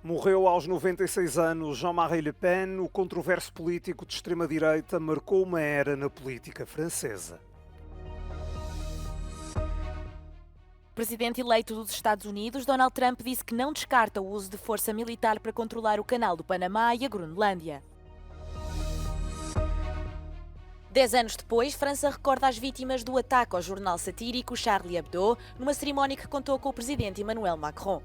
Morreu aos 96 anos Jean-Marie Le Pen, o controverso político de extrema-direita marcou uma era na política francesa. O presidente eleito dos Estados Unidos, Donald Trump, disse que não descarta o uso de força militar para controlar o Canal do Panamá e a Groenlândia. 10 anos depois, França recorda as vítimas do ataque ao jornal satírico Charlie Hebdo, numa cerimónia que contou com o presidente Emmanuel Macron.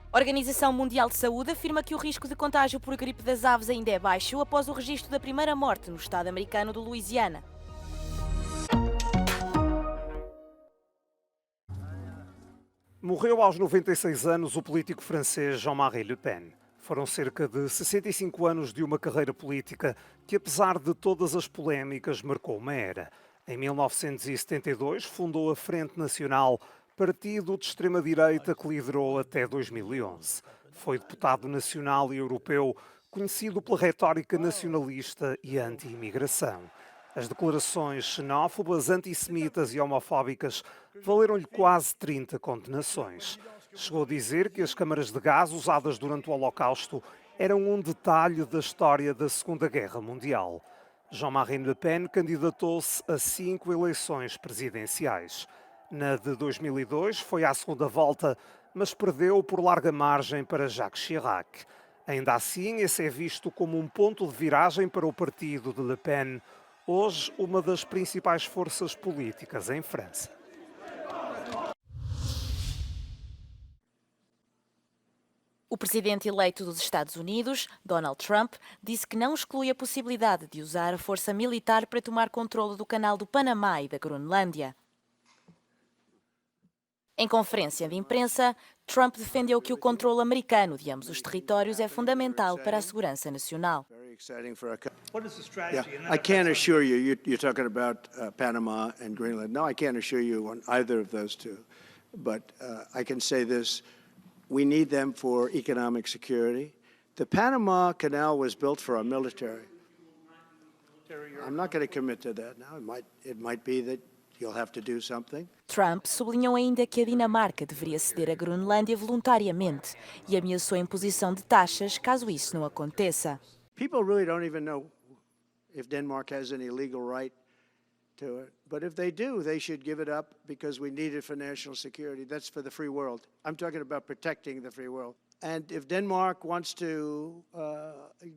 A Organização Mundial de Saúde afirma que o risco de contágio por gripe das aves ainda é baixo após o registro da primeira morte no estado americano do Louisiana. Morreu aos 96 anos o político francês Jean-Marie Le Pen. Foram cerca de 65 anos de uma carreira política que, apesar de todas as polémicas, marcou uma era. Em 1972, fundou a Frente Nacional, partido de extrema-direita que liderou até 2011. Foi deputado nacional e europeu, conhecido pela retórica nacionalista e anti-imigração. As declarações xenófobas, antissemitas e homofóbicas valeram-lhe quase 30 condenações. Chegou a dizer que as câmaras de gás usadas durante o Holocausto eram um detalhe da história da Segunda Guerra Mundial. Jean-Marie Le Pen candidatou-se a 5 eleições presidenciais. Na de 2002 foi à segunda volta, mas perdeu por larga margem para Jacques Chirac. Ainda assim, esse é visto como um ponto de viragem para o partido de Le Pen, hoje uma das principais forças políticas em França. O presidente eleito dos Estados Unidos, Donald Trump, disse que não exclui a possibilidade de usar a força militar para tomar controle do Canal do Panamá e da Groenlândia. Em conferência de imprensa, Trump defendeu que o controle americano de ambos os territórios é fundamental para a segurança nacional. I can't assure you, you're talking about Panama and Greenland. No, I can't assure you on either of those two. But I can say this, we need them for economic security. The Panama Canal was built for our military. I'm not going to commit to that now. It might be that you'll have to do something. Trump sublinhou ainda que a Dinamarca deveria ceder a Groenlândia voluntariamente e ameaçou a imposição de taxas caso isso não aconteça. People really don't even know if Denmark has any legal right to it. But if they do, they should give it up because we need it for national security. That's for the free world. I'm talking about protecting the free world. And if Denmark wants to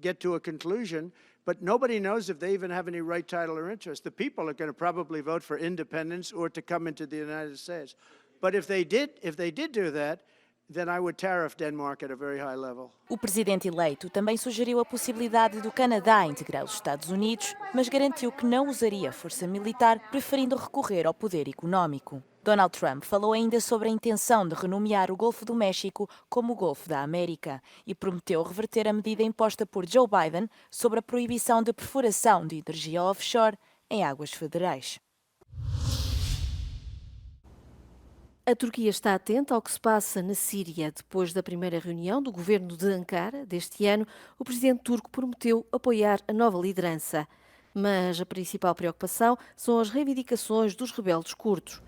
get to a conclusion, but nobody knows if they even have any right, title, or interest. The people are going to probably vote for independence or to come into the United States. But if they did do that, then I would tariff Denmark at a very high level. O presidente eleito também sugeriu a possibilidade do Canadá integrar os Estados Unidos, mas garantiu que não usaria força militar, preferindo recorrer ao poder económico. Donald Trump falou ainda sobre a intenção de renomear o Golfo do México como o Golfo da América e prometeu reverter a medida imposta por Joe Biden sobre a proibição de perfuração de energia offshore em águas federais. A Turquia está atenta ao que se passa na Síria. Depois da primeira reunião do governo de Ankara deste ano, o presidente turco prometeu apoiar a nova liderança. Mas a principal preocupação são as reivindicações dos rebeldes curdos.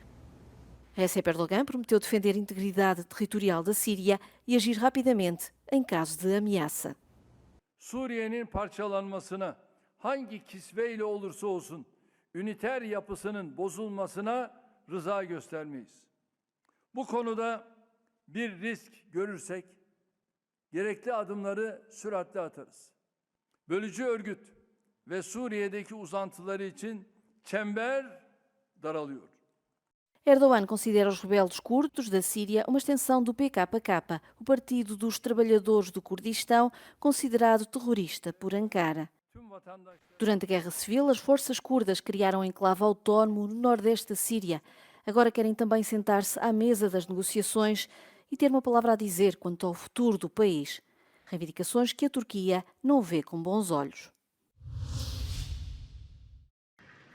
Recep Erdogan prometeu defender a integridade territorial da Síria e agir rapidamente em caso de ameaça. Suriye'nin parçalanmasına, hangi kisveyle olursa olsun, üniter yapısının bozulmasına rıza göstermeyiz. Bu konuda bir risk görürsek gerekli adımları süratle atarız. Bölücü örgüt ve Suriye'deki uzantıları için çember daralıyor. Erdogan considera os rebeldes curdos da Síria uma extensão do PKK, o Partido dos Trabalhadores do Kurdistão, considerado terrorista por Ankara. Durante a Guerra Civil, as forças curdas criaram um enclave autónomo no nordeste da Síria. Agora querem também sentar-se à mesa das negociações e ter uma palavra a dizer quanto ao futuro do país. Reivindicações que a Turquia não vê com bons olhos.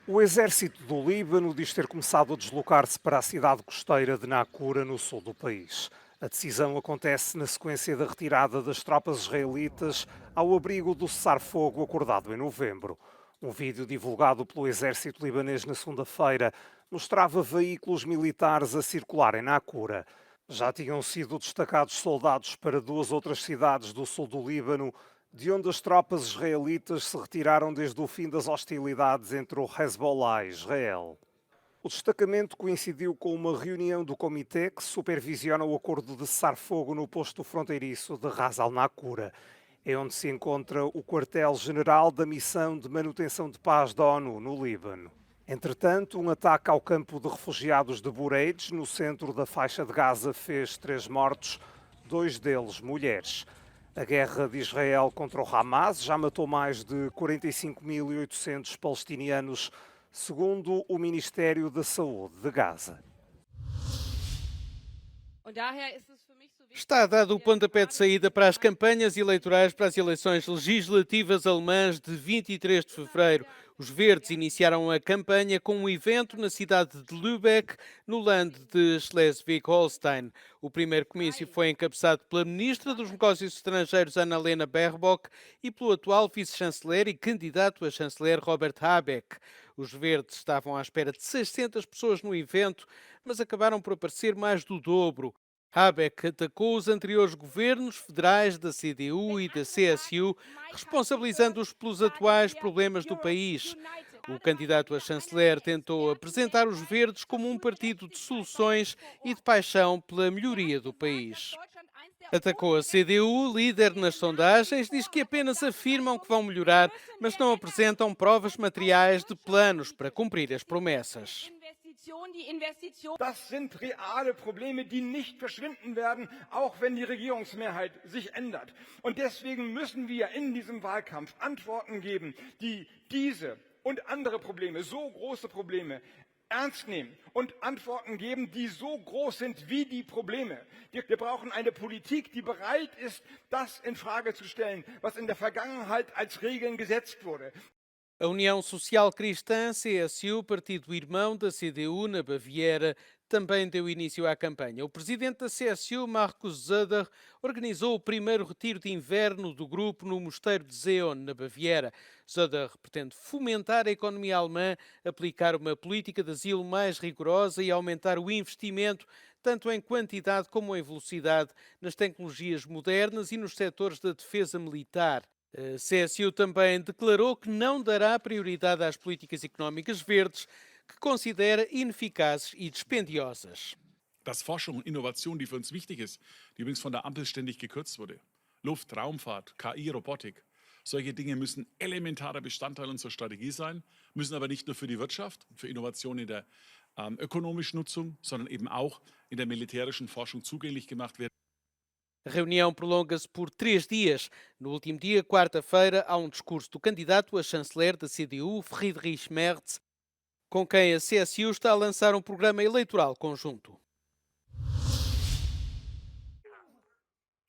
O exército do Líbano diz ter começado a deslocar-se para a cidade costeira de Naqoura, no sul do país. A decisão acontece na sequência da retirada das tropas israelitas ao abrigo do cessar-fogo acordado em novembro. Um vídeo divulgado pelo exército libanês na segunda-feira mostrava veículos militares a circular em Naqoura. Já tinham sido destacados soldados para duas outras cidades do sul do Líbano, de onde as tropas israelitas se retiraram desde o fim das hostilidades entre o Hezbollah e Israel. O destacamento coincidiu com uma reunião do comitê que supervisiona o acordo de cessar-fogo no posto fronteiriço de Ras al-Nakura, é onde se encontra o quartel-general da Missão de Manutenção de Paz da ONU no Líbano. Entretanto, um ataque ao campo de refugiados de Bureid, no centro da faixa de Gaza, fez 3 mortos, 2 deles mulheres. A guerra de Israel contra o Hamas já matou mais de 45.800 palestinianos, segundo o Ministério da Saúde de Gaza. Está dado o pontapé de saída para as campanhas eleitorais para as eleições legislativas alemãs de 23 de fevereiro. Os Verdes iniciaram a campanha com um evento na cidade de Lübeck, no Land de Schleswig-Holstein. O primeiro comício foi encabeçado pela Ministra dos Negócios Estrangeiros, Annalena Baerbock, e pelo atual vice-chanceler e candidato a chanceler, Robert Habeck. Os Verdes estavam à espera de 600 pessoas no evento, mas acabaram por aparecer mais do dobro. Habeck atacou os anteriores governos federais da CDU e da CSU, responsabilizando-os pelos atuais problemas do país. O candidato a chanceler tentou apresentar os Verdes como um partido de soluções e de paixão pela melhoria do país. Atacou a CDU, líder nas sondagens, diz que apenas afirmam que vão melhorar, mas não apresentam provas materiais de planos para cumprir as promessas. Das sind reale Probleme, die nicht verschwinden werden, auch wenn die Regierungsmehrheit sich ändert. Und deswegen müssen wir in diesem Wahlkampf Antworten geben, die diese und andere Probleme, so große Probleme, ernst nehmen und Antworten geben, die so groß sind wie die Probleme. Wir brauchen eine Politik, die bereit ist, das in Frage zu stellen, was in der Vergangenheit als Regeln gesetzt wurde. A União Social Cristã, CSU, partido irmão da CDU na Baviera, também deu início à campanha. O presidente da CSU, Markus Söder, organizou o primeiro retiro de inverno do grupo no Mosteiro de Zeon, na Baviera. Söder pretende fomentar a economia alemã, aplicar uma política de asilo mais rigorosa e aumentar o investimento, tanto em quantidade como em velocidade, nas tecnologias modernas e nos setores da defesa militar. A CSU também declarou que não dará prioridade às políticas económicas verdes, que considera ineficazes e dispendiosas. Dass Forschung und Innovation, die für uns wichtig ist, die übrigens von der Ampel ständig gekürzt wurde, Luft, Raumfahrt, KI, Robotik, solche Dinge müssen elementarer Bestandteil unserer Strategie sein, müssen aber nicht nur für die Wirtschaft, für Innovation in der ökonomischen Nutzung, sondern eben auch in der militärischen Forschung zugänglich gemacht werden. A reunião prolonga-se por 3 dias. No último dia, quarta-feira, há um discurso do candidato a chanceler da CDU, Friedrich Merz, com quem a CSU está a lançar um programa eleitoral conjunto.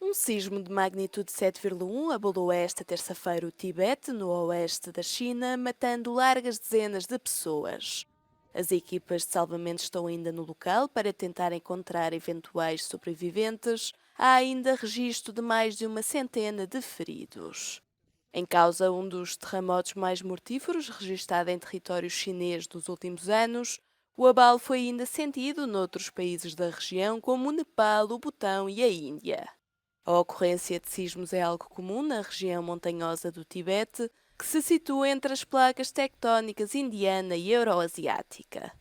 Um sismo de magnitude 7,1 abalou esta terça-feira o Tibete, no oeste da China, matando largas dezenas de pessoas. As equipas de salvamento estão ainda no local para tentar encontrar eventuais sobreviventes. Há ainda registro de mais de uma centena de feridos. Em causa um dos terremotos mais mortíferos registrado em território chinês nos últimos anos, o abalo foi ainda sentido noutros países da região, como o Nepal, o Butão e a Índia. A ocorrência de sismos é algo comum na região montanhosa do Tibete, que se situa entre as placas tectónicas indiana e euroasiática.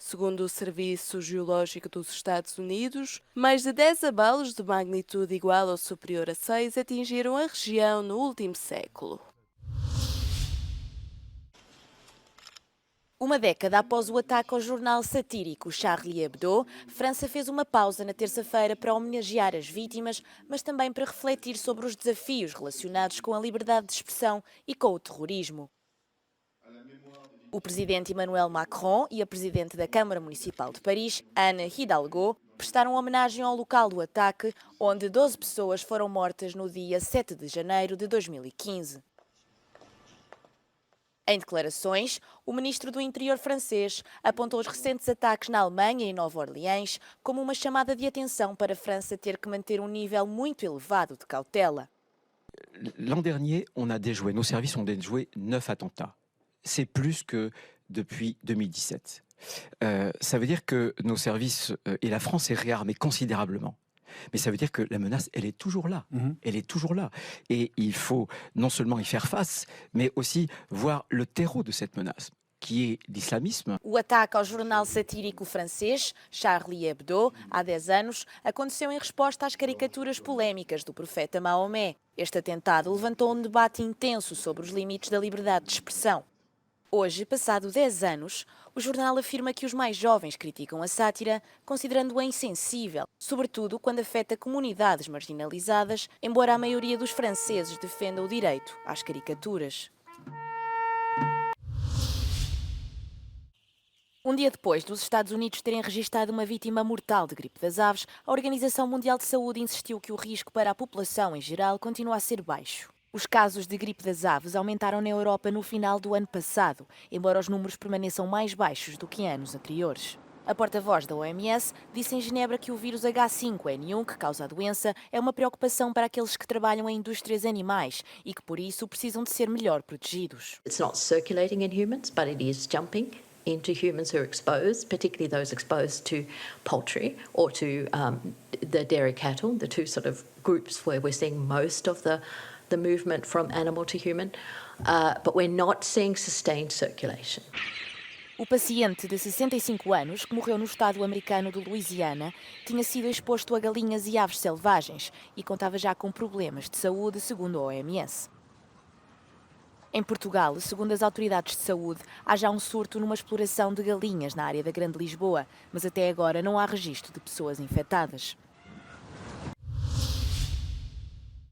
Segundo o Serviço Geológico dos Estados Unidos, mais de 10 abalos de magnitude igual ou superior a 6 atingiram a região no último século. Uma década após o ataque ao jornal satírico Charlie Hebdo, França fez uma pausa na terça-feira para homenagear as vítimas, mas também para refletir sobre os desafios relacionados com a liberdade de expressão e com o terrorismo. O presidente Emmanuel Macron e a presidente da Câmara Municipal de Paris, Anne Hidalgo, prestaram homenagem ao local do ataque, onde 12 pessoas foram mortas no dia 7 de janeiro de 2015. Em declarações, o ministro do Interior francês apontou os recentes ataques na Alemanha e Nova Orleans como uma chamada de atenção para a França ter que manter um nível muito elevado de cautela. L'an dernier, on a déjoué, nos services ont déjoué 9 attentats. C'est plus que depuis 2017. Ça veut dire que nos services et la France est réarmée considérablement. Mais ça veut dire que la menace, elle est toujours là. Elle est toujours là. Et il faut non seulement y faire face, mais aussi voir le terreau de cette menace, que é l'islamisme. O ataque ao jornal satírico francês Charlie Hebdo, há 10 anos, aconteceu em resposta às caricaturas polémicas do profeta Maomé. Este atentado levantou um debate intenso sobre os limites da liberdade de expressão. Hoje, passado 10 anos, o jornal afirma que os mais jovens criticam a sátira, considerando-a insensível, sobretudo quando afeta comunidades marginalizadas, embora a maioria dos franceses defenda o direito às caricaturas. Um dia depois dos Estados Unidos terem registado uma vítima mortal de gripe das aves, a Organização Mundial de Saúde insistiu que o risco para a população em geral continua a ser baixo. Os casos de gripe das aves aumentaram na Europa no final do ano passado, embora os números permaneçam mais baixos do que em anos anteriores. A porta-voz da OMS disse em Genebra que o vírus H5N1, que causa a doença, é uma preocupação para aqueles que trabalham em indústrias animais e que, por isso, precisam de ser melhor protegidos. It's not circulating in humans, but it is jumping into humans who are exposed, particularly those exposed to poultry or to the dairy cattle, the two sort of groups where we're seeing most of the movement from animal to human, but we're not seeing sustained circulation. O paciente de 65 anos, que morreu no estado americano de Louisiana, tinha sido exposto a galinhas e aves selvagens e contava já com problemas de saúde, segundo a OMS. Em Portugal, segundo as autoridades de saúde, há já um surto numa exploração de galinhas na área da Grande Lisboa, mas até agora não há registro de pessoas infectadas.